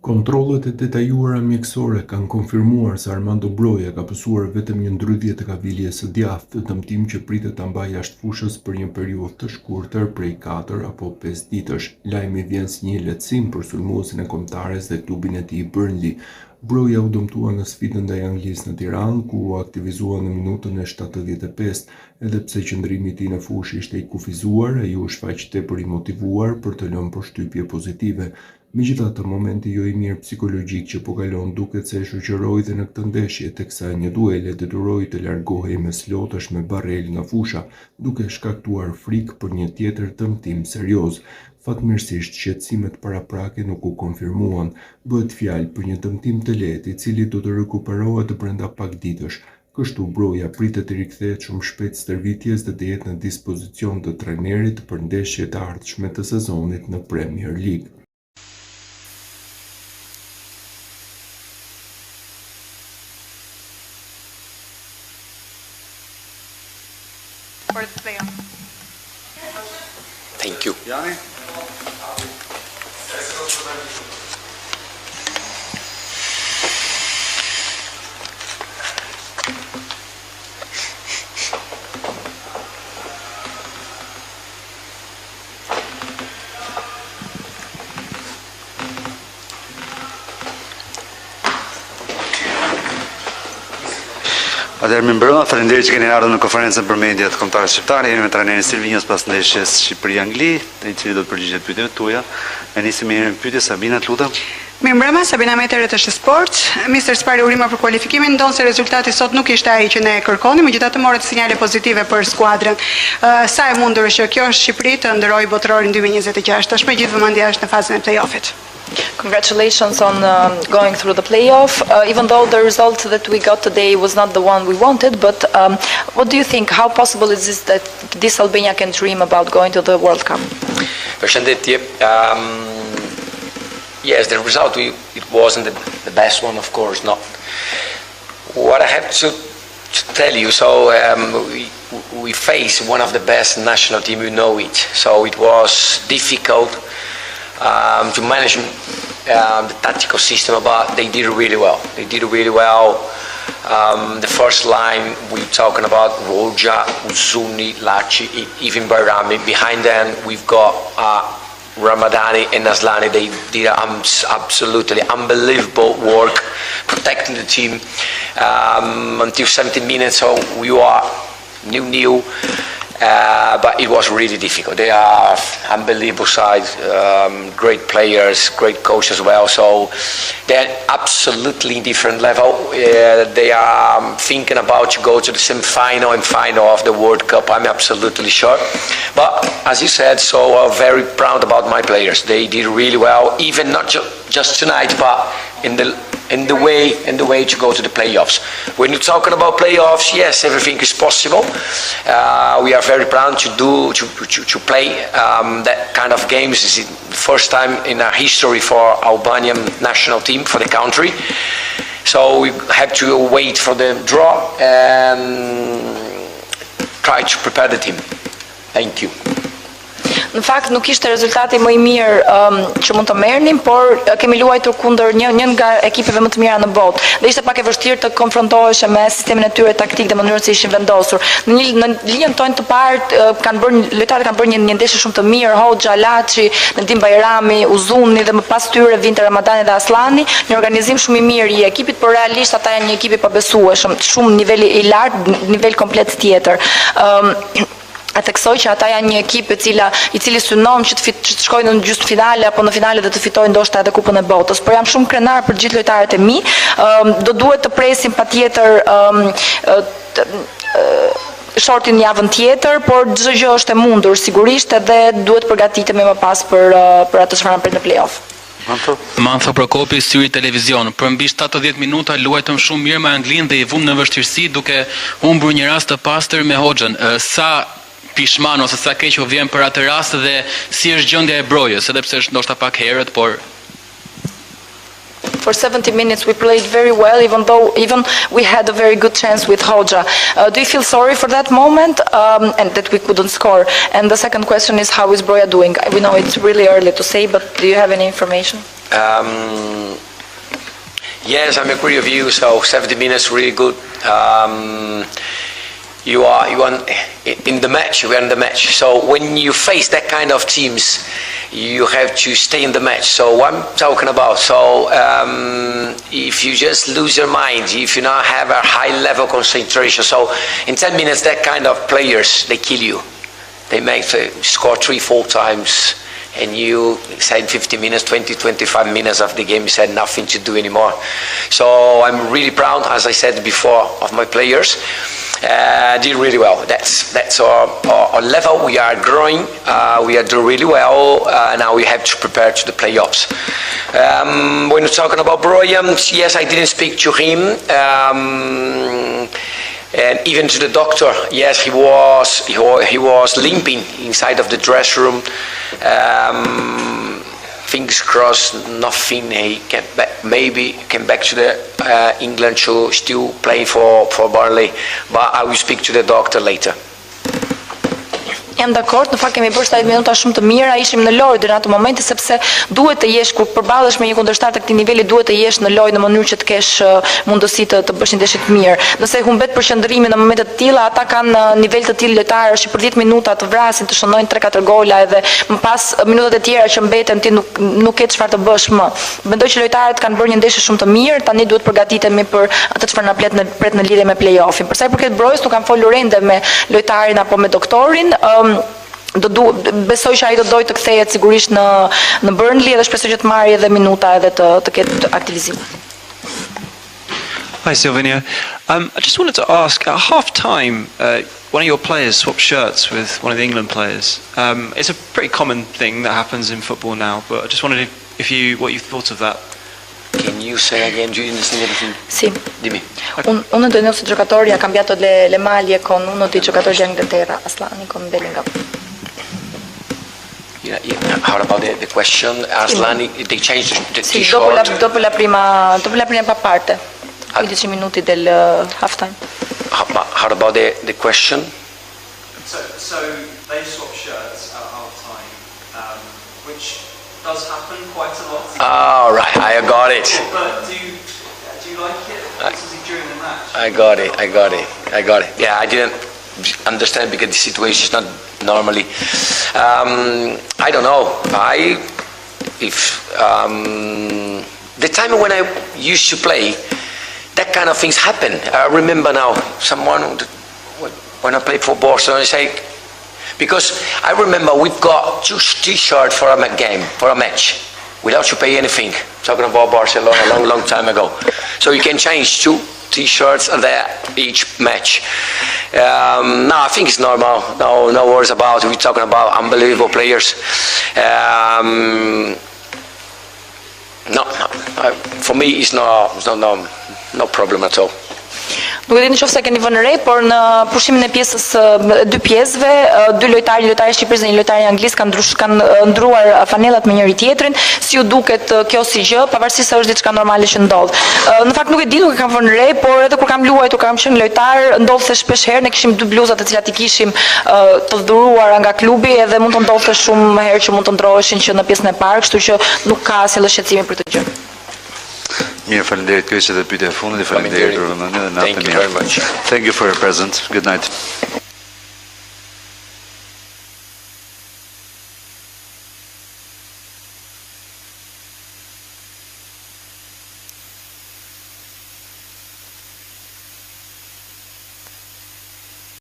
Kontrollet e detajuara mjekësore kanë konfirmuar se Armando Broja ka pësuar vetëm një ndrydhje të kaviljes së djathtë, dëmtim që pritet ta mbajë jashtë fushës për një periudhë të shkurtër prej 4 apo 5 ditësh. Lajmi vjen si një lehtësim për sulmuesin e Kombëtares dhe klubin e tij Burnley. Broja u dëmtua në sfidën ndaj Anglisë në Tiranë, ku u aktivizua në minutën e 75, edhe pse qëndrimi i tij në fushë ishte i kufizuar, ai u shfaq tepër i motivuar për të lënë përshtypje pozitive. Megjithatë, momenti jo i mirë psikologjik që po kalon duket se e shoqëroi dhe në këtë ndeshje, teksa një duel e detyroi të largohej me slotësh me barrel nga fusha, duke shkaktuar frikë për një tjetër dëmtim serioz. Fatmirësisht, shqetësimet paraprake nuk u konfirmuan. Bëhet fjalë për një dëmtim të lehtë, i cili do të rikuperohet brenda pak ditësh. Kështu Broja pritet të rikthehet shumë shpejt stërvitjes dhe të jetë në dispozicion të trajnerit për ndeshjet e ardhshme të sezonit në Premier League. For the playoff. Thank you. Jani? Atëherë më mbrëma, faleminderit që keni ardhur në konferencën për mediat kombëtare shqiptare. Jemi me trajnerin Silvinjos pas ndeshjes Shqipëri-Angli, i cili do të përgjigjet pyetjeve tuaja. Ne nisim me një pyetje, Sabina, lutem. Mirëmbrëma, Sabina Meteri të Sport. Mister Spari urime për kualifikimin, ndonë se rezultati sot nuk ishte ai që ne kërkonim, megjithatë morët sinjale pozitive për skuadrën. Sa e mundur që kjo Shqipëri të ndërojë botërorin 2026, tashmë gjithë vëmendja është në fazën e play-offit. Congratulations on going through the playoff, even though the result that we got today was not the one we wanted, but what do you think, how possible is this that this Albania can dream about going to the World Cup? Përshëndetje. Yes, the result, it wasn't the best one, of course, not. What I have to tell you, so we face one of the best national team, you know it, so it was difficult to manage the tactical system, but they did really well. They did really well. The first line, we're talking about Roja, Uzuni, Laci, even Bayrami. Behind them, we've got Ramadani and Naslani. They did absolutely unbelievable work protecting the team until 17 minutes, so we are 0-0. But it was really difficult. They are unbelievable side, great players, great coach as well. So they're absolutely different level. They are thinking about to go to the semi-final and final of the World Cup. I'm absolutely sure. But as you said, so I'm very proud about my players. They did really well, even not just tonight, but in the way to go to the playoffs. When you're talking about playoffs, yes, everything is possible. We are very proud to play that kind of games. It's the first time in our history for Albanian national team, for the country. So we have to wait for the draw and try to prepare the team. Thank you. Në fakt nuk ishte rezultati më i mirë që mund të merrnim, por kemi luajtur kundër një nga ekipeve më të mira në botë. Dhe ishte pak e vështirë të konfrontohesh me sistemin e tyre taktik dhe mënyrën se ishin vendosur. Në linjën tonë të parë lojtarët kanë bërë një ndeshje shumë të mirë, Hoxha, Laci, Nedim Bajrami, Uzuni dhe më pas tyre vinte Ramadani dhe Aslani, një organizim shumë i mirë i ekipit, por realisht ata janë një ekip i pabesueshëm, shumë niveli i lartë, nivel komplet tjetër. E theksoj që ata janë një ekip i cili synon që të shkojnë në gjysmëfinale apo në finale dhe të fitojnë ndoshta edhe kupën e botës. Por jam shumë krenar për gjithë lojtarët e mi. Do duhet të presim patjetër shortin javën tjetër, por çdo gjë është e mundur sigurisht, edhe duhet përgatitemi më pas për atë çfarë pret në play-off. Mantho Prokopi, Syri Televizion. Për mbi 70 minuta luajtëm shumë mirë me Anglinë dhe i vum në vështirësi duke humbur një rast të pastër me Hoxhën. Sa pishman ose sa keq u vjen për atë rast dhe si është gjendja e Brojës, edhe pse është ndoshta pak herët, por For 70 minutes we played very well, even we had a very good chance with Hoxha. Do you feel sorry for that moment and that we couldn't score? And the second question is, how is Broja doing? We know it's really early to say, but do you have any information? Yes, I agree with you. So 70 minutes really good. You are in the match. We are in the match. So when you face that kind of teams, you have to stay in the match. So what I'm talking about. So if you just lose your mind, if you not have a high level concentration, so in 10 minutes that kind of players, they kill you. They make score 3-4 times. And you said 50 minutes, 20, 25 minutes of the game, you said nothing to do anymore. So I'm really proud, as I said before, of my players. Did really well. That's our level. We are growing. We are doing really well. Now we have to prepare to the playoffs. When we're talking about Broja, yes, I didn't speak to him. And even to the doctor, yes, he was limping inside of the dressing room. Fingers crossed, nothing. He came back, maybe came back to the England to still playing for Burnley. But I will speak to the doctor later. Jam dakord, në fakt kemi bërë 70 minuta shumë të mira, ishim në lojë deri në atë moment sepse duhet të jesh kur përballesh me një kundërshtar të këtij niveli, duhet të jesh në lojë në mënyrë që të kesh mundësi të bësh një ndeshje të mirë. Nëse humbet përqendrimi në momente të tilla, ata kanë nivel të tillë lojtarësh që për 10 minuta të vrasin, të shënojnë 3-4 gola edhe më pas minutat e tjera që mbeten ti nuk ke çfarë të bësh më. Mendoj që lojtarët kanë bërë një ndeshje shumë të mirë, tani duhet përgatitemi për atë çfarë na pret në lidhje me play-offin. Për sa i përket Brojës, nuk kam folur ende me lojtarin apo me doktorin. Besoj që ai do dojë të kthehet sigurisht në Burnley dhe shpresoj që të marrë edhe minuta edhe të ketë aktivizim. Hi Silvina. I just wanted to ask, at half-time, one of your players swapped shirts with one of the England players. It's a pretty common thing that happens in football now, but I just wondered what you thought of that. Can you say again? Do you understand everything? Sì. Dimmi. Uno dei nostri giocatori ha cambiato le maglie con uno dei giocatori di Inghilterra, Aslani con Bellingham. Yeah. How about the question? Aslani, they changed the Sì, t-shirt. dopo la prima parte, 15 minuti del halftime. How about the question? So they swapped shirts at half-time, which does happen quite a lot. All right, I got it. But do you like it? This is during the match. I got it. Yeah, I didn't understand because the situation is not normally. I don't know. The time when I used to play, that kind of things happen. I remember now when I played for Barcelona, because I remember we've got 2 t-shirts for a game, for a match, without you pay anything. Talking about Barcelona a long time ago. So you can change 2 t-shirts there each match. No, I think it's normal. No worries about it. We're talking about unbelievable players. No. For me, it's no problem at all. Nuk e di nëse keni vënë re, por në pushimin e pjesës 2 pjesëve, 2 lojtarë, një lojtar i Shqipërisë dhe një lojtar i Anglisë kanë ndruar fanellat me njëri tjetrin. Si ju duket kjo si gjë, pavarësisht se është diçka normale që ndodh. Në fakt nuk e di, nuk e kam vënë re, por edhe kur kam luajtur, kam qenë lojtar, ndodhte shpesh herë, ne kishim 2 bluzat të cilat i kishim të dhuruara nga klubi edhe mund të ndodhte shumë herë që mund të ndroheshin që në pjesën e parë, kështu që nuk ka asnjë shqetësim për këtë gjë. Mirë, faleminderit. Kjo ishte edhe pyetja e fundit. Faleminderit për vëmendjen dhe natën e mirë. Thank you very much. Thank you for your presence. Good night.